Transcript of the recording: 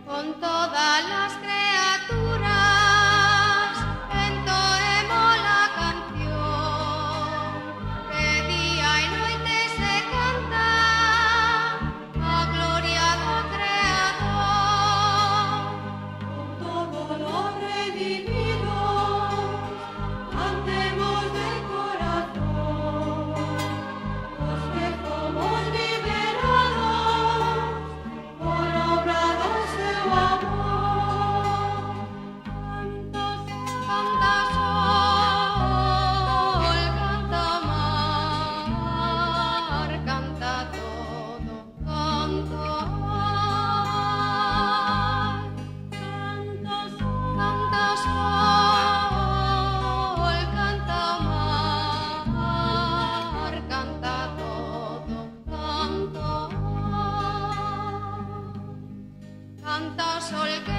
con todas las criaturas entoemos la canción que día y noche se canta a gloria do Creador. Con todos los redimidos cantemos de corazón, los que somos liberados por obra do seu amor. Canta sol, canta mar, canta todo, canta sol, canta mar, canta todo, canta sol. Canta sol que